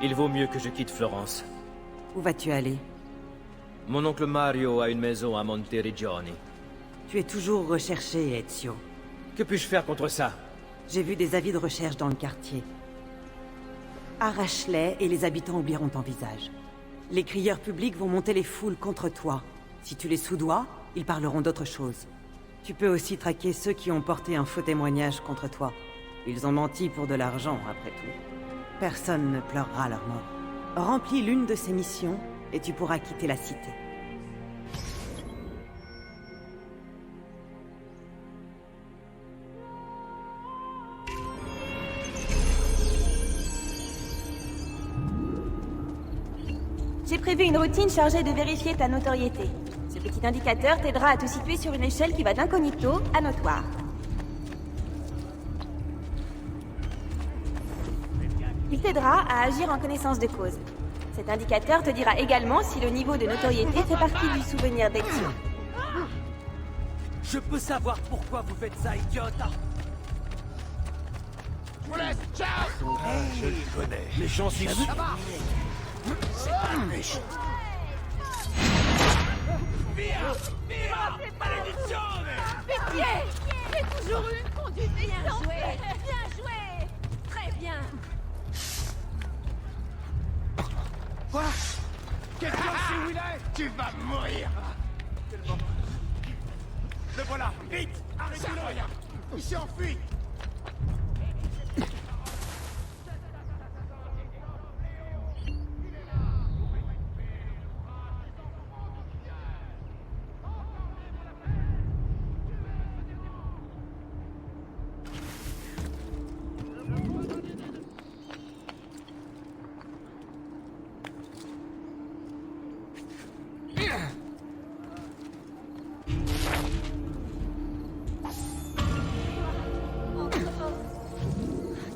Il vaut mieux que je quitte Florence. Où vas-tu aller? Mon oncle Mario a une maison à Monteriggioni. Tu es toujours recherché, Ezio. Que puis-je faire contre ça? J'ai vu des avis de recherche dans le quartier. Arrache-les et les habitants oublieront ton visage. Les crieurs publics vont monter les foules contre toi. Si tu les soudoies, ils parleront d'autre chose. Tu peux aussi traquer ceux qui ont porté un faux témoignage contre toi. Ils ont menti pour de l'argent, après tout. Personne ne pleurera leur mort. Remplis l'une de ces missions, et tu pourras quitter la cité. J'ai prévu une routine chargée de vérifier ta notoriété. Ce petit indicateur t'aidera à te situer sur une échelle qui va d'incognito à notoire. Il t'aidera à agir en connaissance de cause. Cet indicateur te dira également si le niveau de notoriété fait partie du souvenir d'Ezio. Je peux savoir pourquoi vous faites ça, idiote? Je vous laisse, ciao. Je les connais. Mais j'en suis sûr. C'est pas méchant. Via! Via! Malédizione! Pitié! J'ai toujours eu une conduite exemplaire. Bien joué! Très bien! Quoi? Quelqu'un sait où il est? Tu vas mourir. Le voilà. Vite! Arrêtez-le! Il s'est enfui.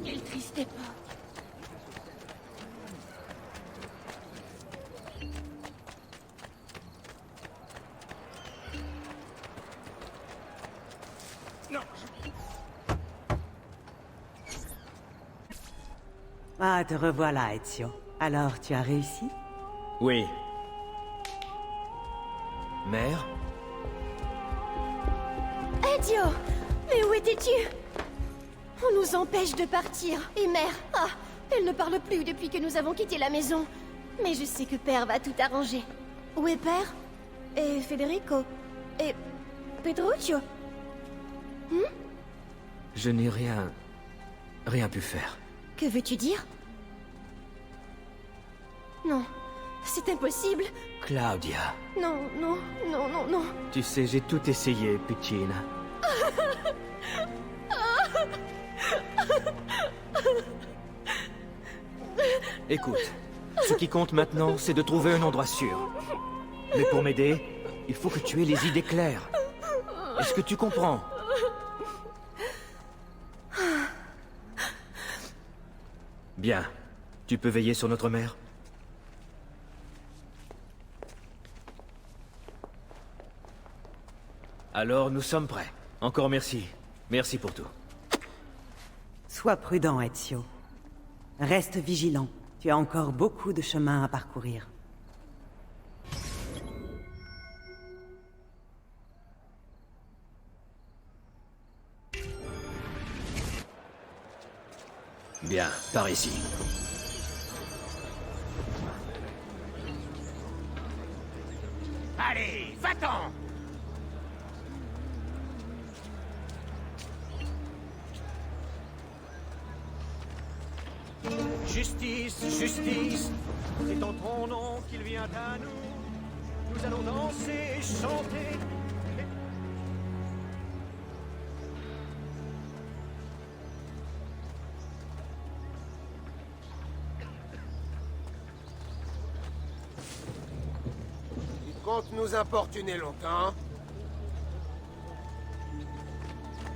Quelle triste époque! Ah, te revoilà, Ezio. Alors, tu as réussi? Oui. Mère? Ezio! Mais où étais-tu? On nous empêche de partir. Et mère, elle ne parle plus depuis que nous avons quitté la maison. Mais je sais que père va tout arranger. Où est père? Et Federico? Et Petruccio? Je n'ai rien pu faire. Que veux-tu dire? Non, c'est impossible. Claudia, Non, non, non, non, non. tu sais, j'ai tout essayé, Piccina. Écoute, ce qui compte maintenant, c'est de trouver un endroit sûr. Mais pour m'aider, il faut que tu aies les idées claires. Est-ce que tu comprends? Bien. Tu peux veiller sur notre mère? Alors, nous sommes prêts. Encore merci. Merci pour tout. Sois prudent, Ezio. Reste vigilant. Tu as encore beaucoup de chemin à parcourir. Bien, par ici. Allez, va-t'en! Justice, justice, c'est en ton nom qu'il vient à nous. Nous allons danser et chanter. Il compte nous importuner longtemps.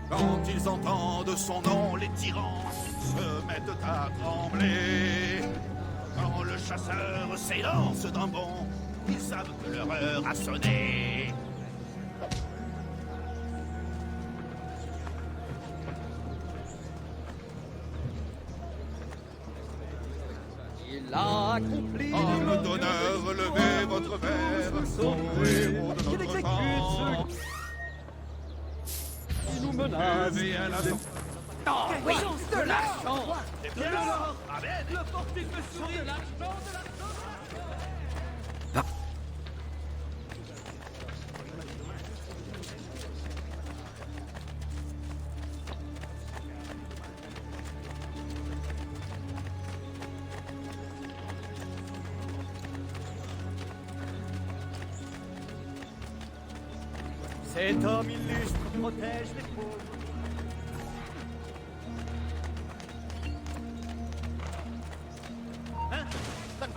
Quand ils entendent son nom, les tyrans se mettent à trembler. Quand le chasseur s'élance d'un bond, ils savent que leur heure a sonné. Il a accompli. Hommes d'honneur, relevez votre verre. Aux héros de Qu'il notre exécute temps. ceux qui nous menacent. Levez à la De l'argent. Le portique me sourit. Cet homme illustre protège les pauvres.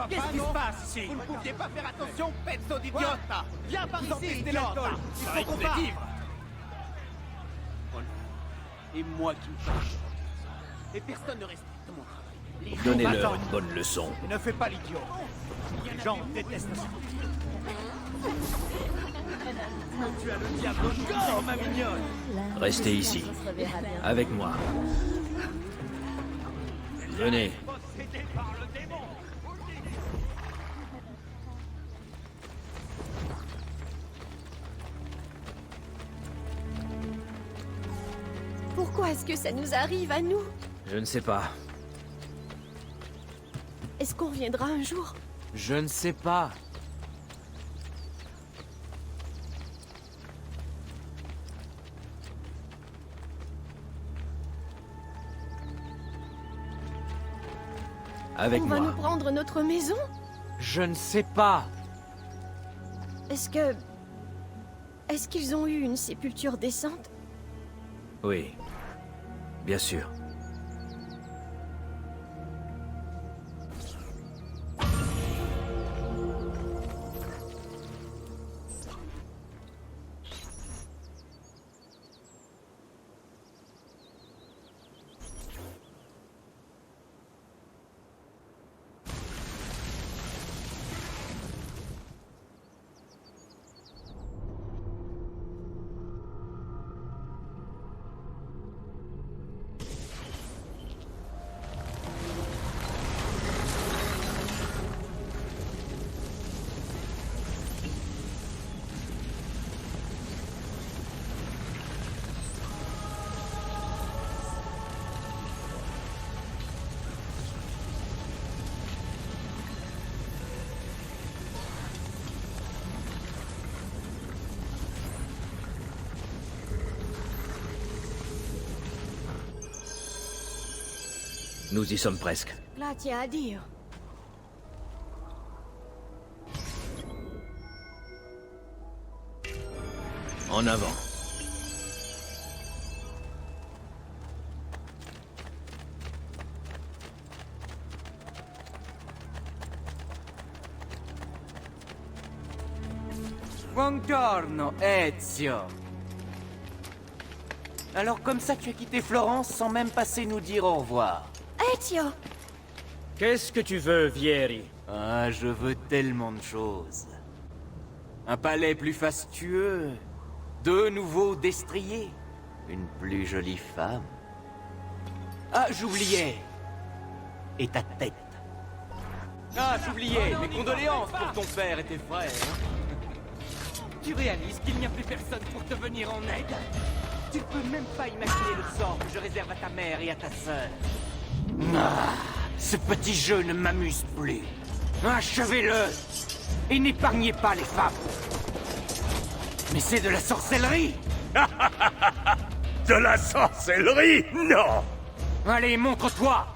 Qu'est-ce qui se passe ici? Vous ne pouviez pas faire attention, pezzo d'idiota! Viens par ici, l'alcool! Il faut qu'on parte! Et moi qui me cherche. Et personne ne respecte mon travail. Les gens Donnez-leur m'attendent. une bonne leçon. Ne fais pas l'idiot. Les gens détestent ça. Tu as le diable au corps, ma mignonne. Restez ici, avec moi. Venez. Possédé par le démon. Pourquoi est-ce que ça nous arrive à nous? Je ne sais pas. Est-ce qu'on reviendra un jour? Je ne sais pas. Avec On va nous moi. prendre notre maison? Je ne sais pas. Est-ce que... Est-ce qu'ils ont eu une sépulture décente? Oui. Bien sûr. Nous y sommes presque. Là, tiens à dire. En avant. Buongiorno, Ezio. Alors comme ça tu as quitté Florence sans même passer nous dire au revoir. Ezio! Qu'est-ce que tu veux, Vieri? Ah, je veux tellement de choses. Un palais plus fastueux, 2 nouveaux destriers, une plus jolie femme. Ah, j'oubliais. Et ta tête. Ah, j'oubliais, mes condoléances pour ton père et tes frères. Tu réalises qu'il n'y a plus personne pour te venir en aide? Tu ne peux même pas imaginer le sort que je réserve à ta mère et à ta sœur. Ah, ce petit jeu ne m'amuse plus. Achevez-le et n'épargnez pas les femmes. Mais c'est de la sorcellerie. De la sorcellerie? Non! Allez, montre-toi.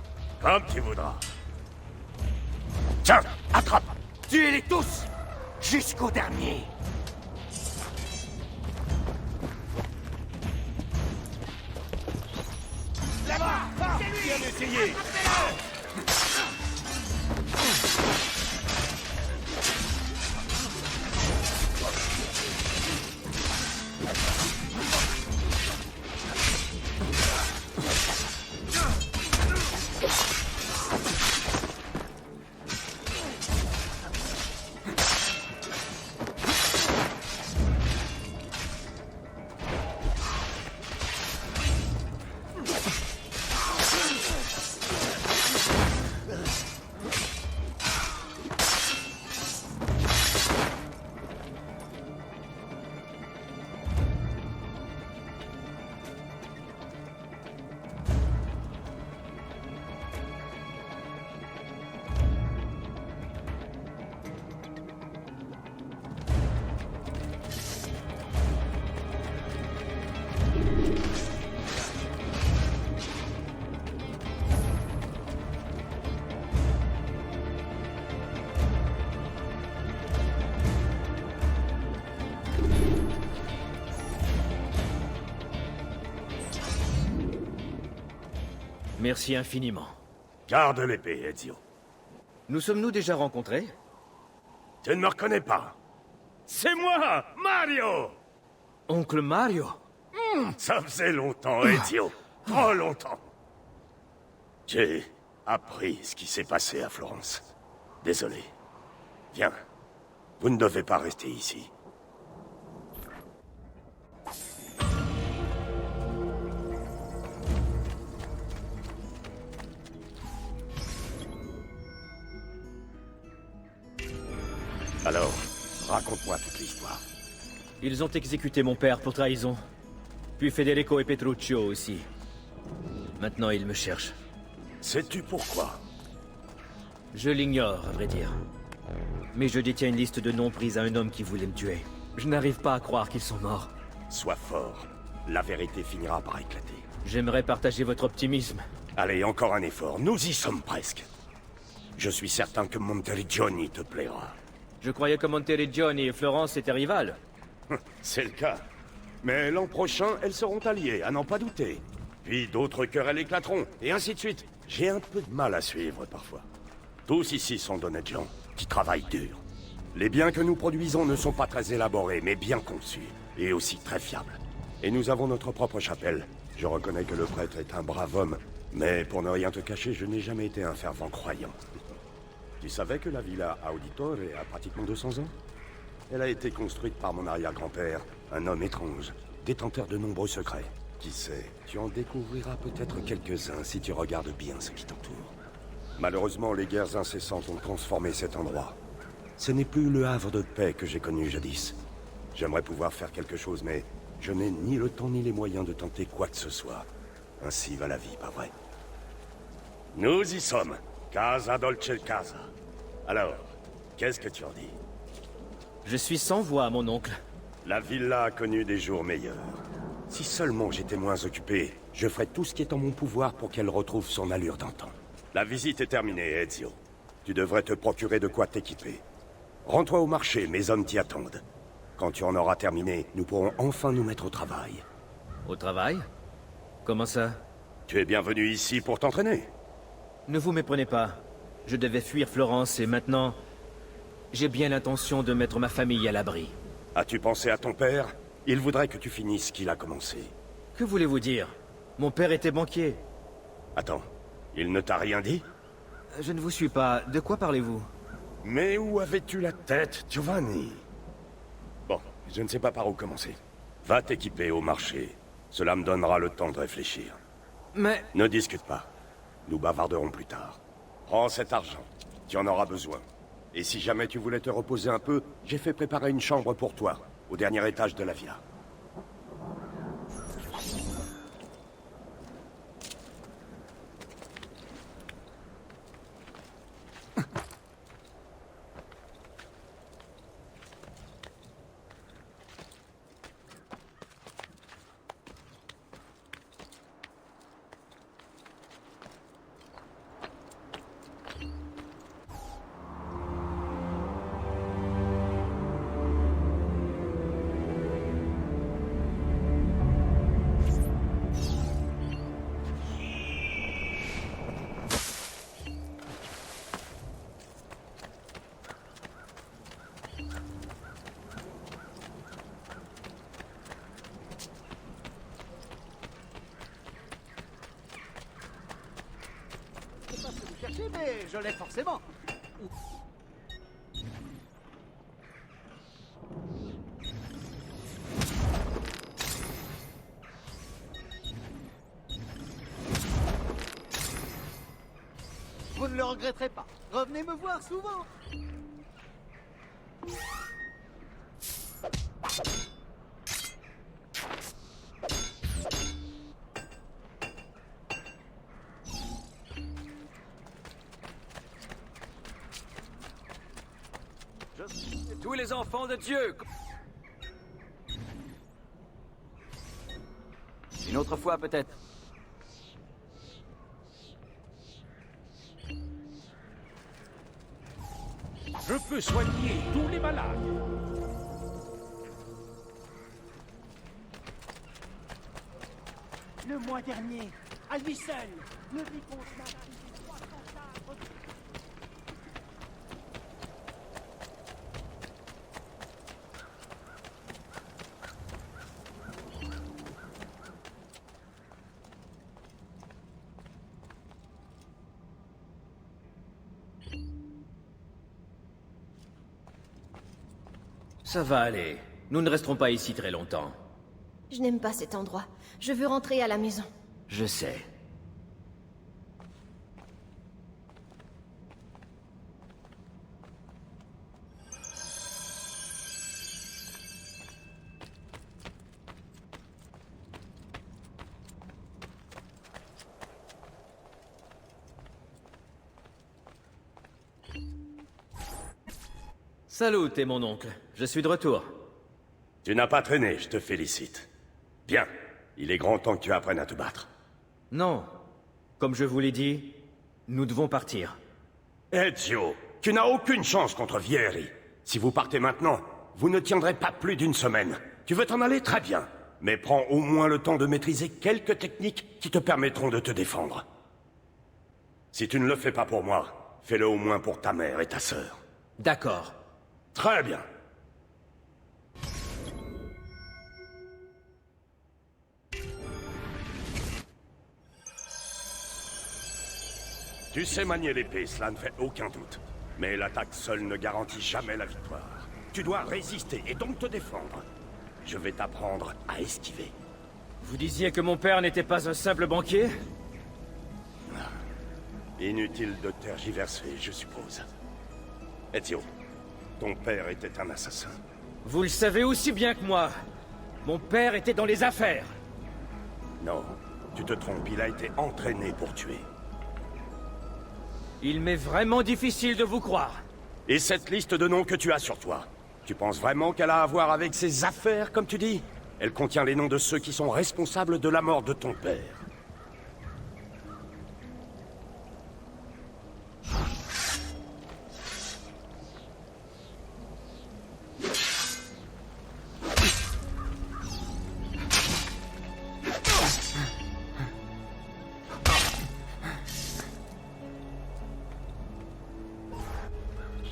Comme tu voudras. Tiens, attrape! Tuez-les tous jusqu'au dernier. Bien essayé. Merci infiniment. Garde l'épée, Ezio. Nous sommes-nous déjà rencontrés? Tu ne me reconnais pas? C'est moi, Mario! Oncle Mario? Ça faisait longtemps, Ezio. Trop longtemps. J'ai appris ce qui s'est passé à Florence. Désolé. Viens. Vous ne devez pas rester ici. Alors, raconte-moi toute l'histoire. Ils ont exécuté mon père pour trahison. Puis Federico et Petruccio aussi. Maintenant, ils me cherchent. Sais-tu pourquoi? Je l'ignore, à vrai dire. Mais je détiens une liste de noms pris à un homme qui voulait me tuer. Je n'arrive pas à croire qu'ils sont morts. Sois fort. La vérité finira par éclater. J'aimerais partager votre optimisme. Allez, encore un effort. Nous y sommes presque. Je suis certain que Monteriggioni te plaira. Je croyais que Monteriggioni et Florence étaient rivales. C'est le cas. Mais l'an prochain, elles seront alliées, à n'en pas douter. Puis d'autres querelles éclateront, et ainsi de suite. J'ai un peu de mal à suivre parfois. Tous ici sont d'honnêtes gens, qui travaillent dur. Les biens que nous produisons ne sont pas très élaborés, mais bien conçus, et aussi très fiables. Et nous avons notre propre chapelle. Je reconnais que le prêtre est un brave homme, mais pour ne rien te cacher, je n'ai jamais été un fervent croyant. Tu savais que la Villa Auditore a pratiquement 200 ans? Elle a été construite par mon arrière-grand-père, un homme étrange, détenteur de nombreux secrets. Qui sait, tu en découvriras peut-être quelques-uns si tu regardes bien ce qui t'entoure. Malheureusement, les guerres incessantes ont transformé cet endroit. Ce n'est plus le havre de paix que j'ai connu jadis. J'aimerais pouvoir faire quelque chose, mais je n'ai ni le temps ni les moyens de tenter quoi que ce soit. Ainsi va la vie, pas vrai? Nous y sommes. Casa Dolce Casa. Alors, qu'est-ce que tu en dis? Je suis sans voix, mon oncle. La villa a connu des jours meilleurs. Si seulement j'étais moins occupé, je ferais tout ce qui est en mon pouvoir pour qu'elle retrouve son allure d'antan. La visite est terminée, Ezio. Tu devrais te procurer de quoi t'équiper. Rends-toi au marché, mes hommes t'y attendent. Quand tu en auras terminé, nous pourrons enfin nous mettre au travail. Au travail? Comment ça? Tu es bienvenu ici pour t'entraîner. Ne vous méprenez pas. Je devais fuir Florence et maintenant... j'ai bien l'intention de mettre ma famille à l'abri. As-tu pensé à ton père? Il voudrait que tu finisses ce qu'il a commencé. Que voulez-vous dire? Mon père était banquier. Attends, il ne t'a rien dit? Je ne vous suis pas. De quoi parlez-vous? Mais où avais-tu la tête, Giovanni? Bon, je ne sais pas par où commencer. Va t'équiper au marché. Cela me donnera le temps de réfléchir. Mais... Ne discute pas. Nous bavarderons plus tard. Prends cet argent. Tu en auras besoin. Et si jamais tu voulais te reposer un peu, j'ai fait préparer une chambre pour toi, au dernier étage de la villa. Mais je l'ai forcément. Vous ne le regretterez pas. Revenez me voir souvent. Tous les enfants de Dieu. Une autre fois, peut-être. Je peux soigner tous les malades. Le mois dernier, À lui seul, le vicomte m'a attribué 300 sabres. Ça va aller. Nous ne resterons pas ici très longtemps. Je n'aime pas cet endroit. Je veux rentrer à la maison. Je sais. Salut, t'es mon oncle. Je suis de retour. Tu n'as pas traîné, je te félicite. Bien, il est grand temps que tu apprennes à te battre. Non. Comme je vous l'ai dit, nous devons partir. Ezio, tu n'as aucune chance contre Vieri. Si vous partez maintenant, vous ne tiendrez pas plus d'une semaine. Tu veux t'en aller? Très bien. Mais prends au moins le temps de maîtriser quelques techniques qui te permettront de te défendre. Si tu ne le fais pas pour moi, fais-le au moins pour ta mère et ta sœur. D'accord. Très bien. Tu sais manier l'épée, cela ne fait aucun doute. Mais l'attaque seule ne garantit jamais la victoire. Tu dois résister et donc te défendre. Je vais t'apprendre à esquiver. Vous disiez que mon père n'était pas un simple banquier? Inutile de tergiverser, je suppose. Ezio, ton père était un assassin. Vous le savez aussi bien que moi. Mon père était dans les affaires. Non, tu te trompes, il a été entraîné pour tuer. Il m'est vraiment difficile de vous croire. Et cette liste de noms que tu as sur toi, tu penses vraiment qu'elle a à voir avec ces affaires, comme tu dis? Elle contient les noms de ceux qui sont responsables de la mort de ton père.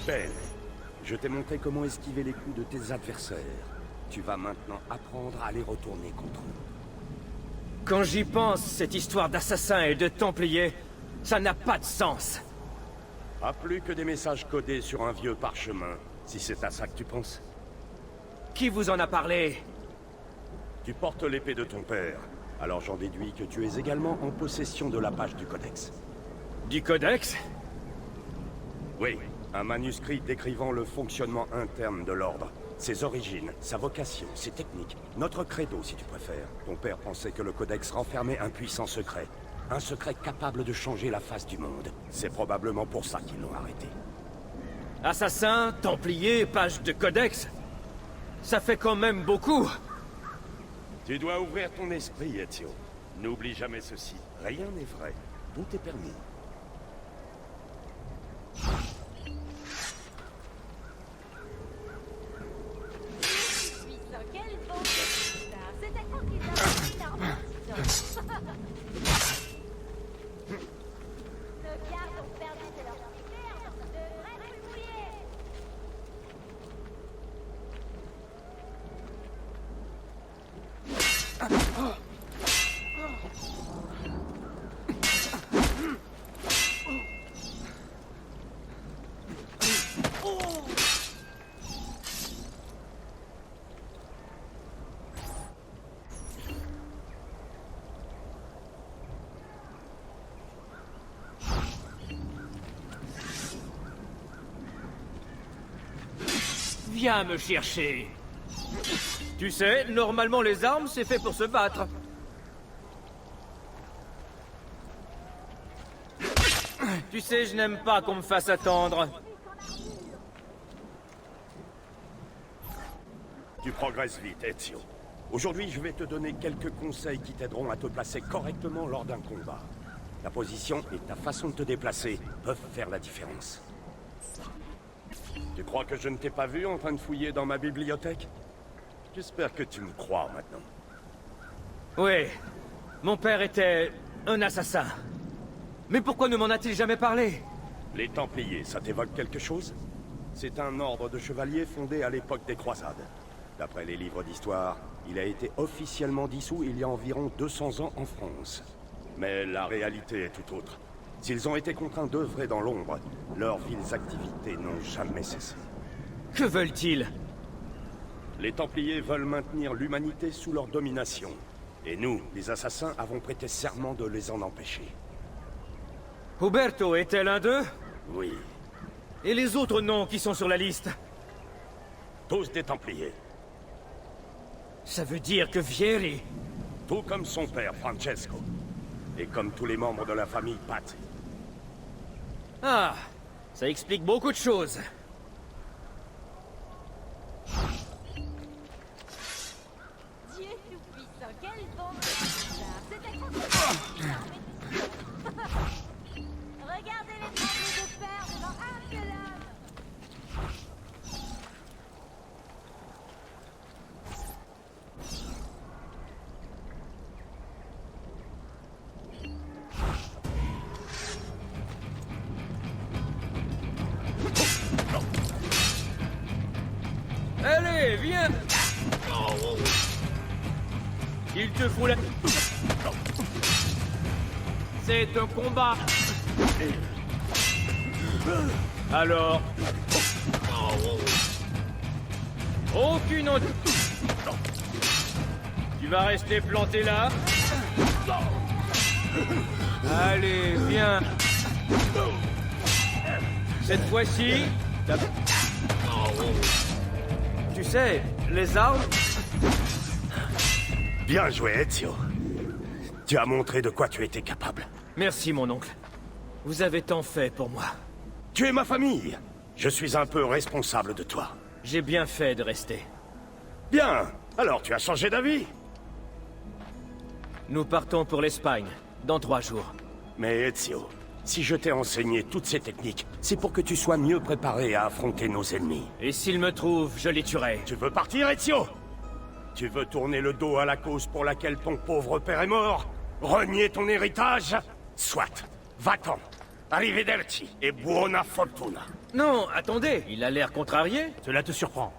Ben, je t'ai montré comment esquiver les coups de tes adversaires. Tu vas maintenant apprendre à les retourner contre eux. Quand j'y pense, cette histoire d'assassins et de templiers, ça n'a pas de sens. Pas plus que des messages codés sur un vieux parchemin, si c'est à ça que tu penses. Qui vous en a parlé? Tu portes l'épée de ton père, alors j'en déduis que tu es également en possession de la page du codex. Du codex? Oui, un manuscrit décrivant le fonctionnement interne de l'ordre. Ses origines, sa vocation, ses techniques, notre credo si tu préfères. Ton père pensait que le codex renfermait un puissant secret. Un secret capable de changer la face du monde. C'est probablement pour ça qu'ils l'ont arrêté. Assassin, templier, page de codex? Ça fait quand même beaucoup. Tu dois ouvrir ton esprit, Ezio. N'oublie jamais ceci. Rien n'est vrai. Tout est permis. Viens me chercher. Tu sais, normalement les armes, c'est fait pour se battre. Tu sais, je n'aime pas qu'on me fasse attendre. Tu progresses vite, Ezio. Aujourd'hui, je vais te donner quelques conseils qui t'aideront à te placer correctement lors d'un combat. Ta position et ta façon de te déplacer peuvent faire la différence. Tu crois que je ne t'ai pas vu en train de fouiller dans ma bibliothèque? J'espère que tu me crois maintenant. Oui. Mon père était Un assassin. Mais pourquoi ne m'en a-t-il jamais parlé? Les Templiers, ça t'évoque quelque chose? C'est un ordre de chevaliers fondé à l'époque des croisades. D'après les livres d'histoire, il a été officiellement dissous il y a environ 200 ans en France. Mais la réalité est tout autre. S'ils ont été contraints d'œuvrer dans l'ombre, leurs viles activités n'ont jamais cessé. Que veulent-ils? Les Templiers veulent maintenir l'humanité sous leur domination. Et nous, les assassins, avons prêté serment de les en empêcher. Huberto était l'un d'eux? Oui. Et les autres noms qui sont sur la liste? Tous des Templiers. Ça veut dire que Vieri... Tout comme son père, Francesco. Et comme tous les membres de la famille Pazzi. Ah, ça explique beaucoup de choses. Dieu tout-puissant, quel bon bizarre. C'est extraordinaire. Regardez les membres de père devant Arcelon. Allez, viens! Il te faut la... C'est un combat! Alors... Aucune autre... Tu vas rester planté là? Allez, viens! Cette fois-ci... Tu sais, les armes... Bien joué, Ezio. Tu as montré de quoi tu étais capable. Merci, mon oncle. Vous avez tant fait pour moi. Tu es ma famille. Je suis un peu responsable de toi. J'ai bien fait de rester. Bien. Alors tu as changé d'avis? Nous partons pour l'Espagne, dans 3 jours. Mais Ezio, si je t'ai enseigné toutes ces techniques, c'est pour que tu sois mieux préparé à affronter nos ennemis. Et s'ils me trouvent, je les tuerai. Tu veux partir, Ezio? Tu veux tourner le dos à la cause pour laquelle ton pauvre père est mort? Renier ton héritage? Soit. Va-t'en. Arrivederci et buona fortuna. Non, attendez, il a l'air contrarié. Cela te surprend.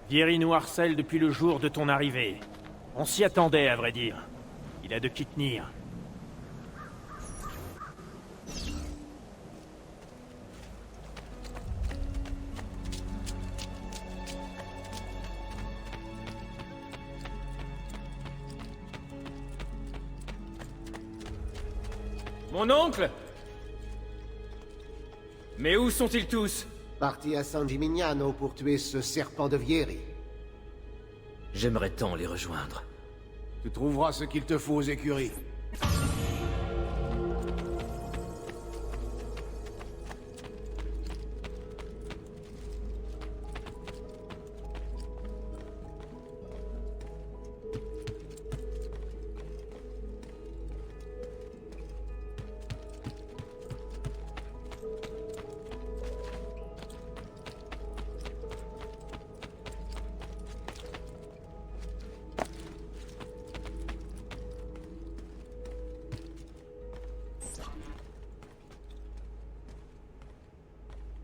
Vieri nous harcèle depuis le jour de ton arrivée. On s'y attendait, à vrai dire. Il a de qui tenir. Mon oncle? Mais où sont-ils tous? Parti à San Gimignano pour tuer ce serpent de Vieri. J'aimerais tant les rejoindre. Tu trouveras ce qu'il te faut aux écuries.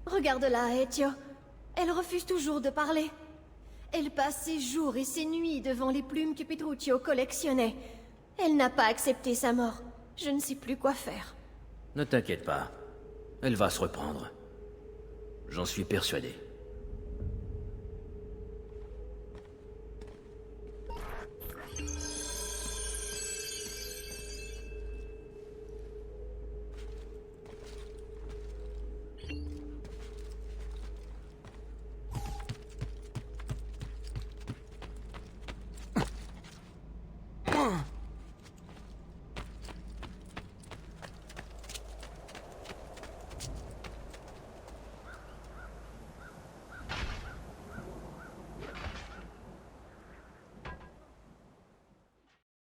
Regarde-la, Ezio. Elle refuse toujours de parler. Elle passe ses jours et ses nuits devant les plumes que Petruccio collectionnait. Elle n'a pas accepté sa mort. Je ne sais plus quoi faire. Ne t'inquiète pas. Elle va se reprendre. J'en suis persuadé.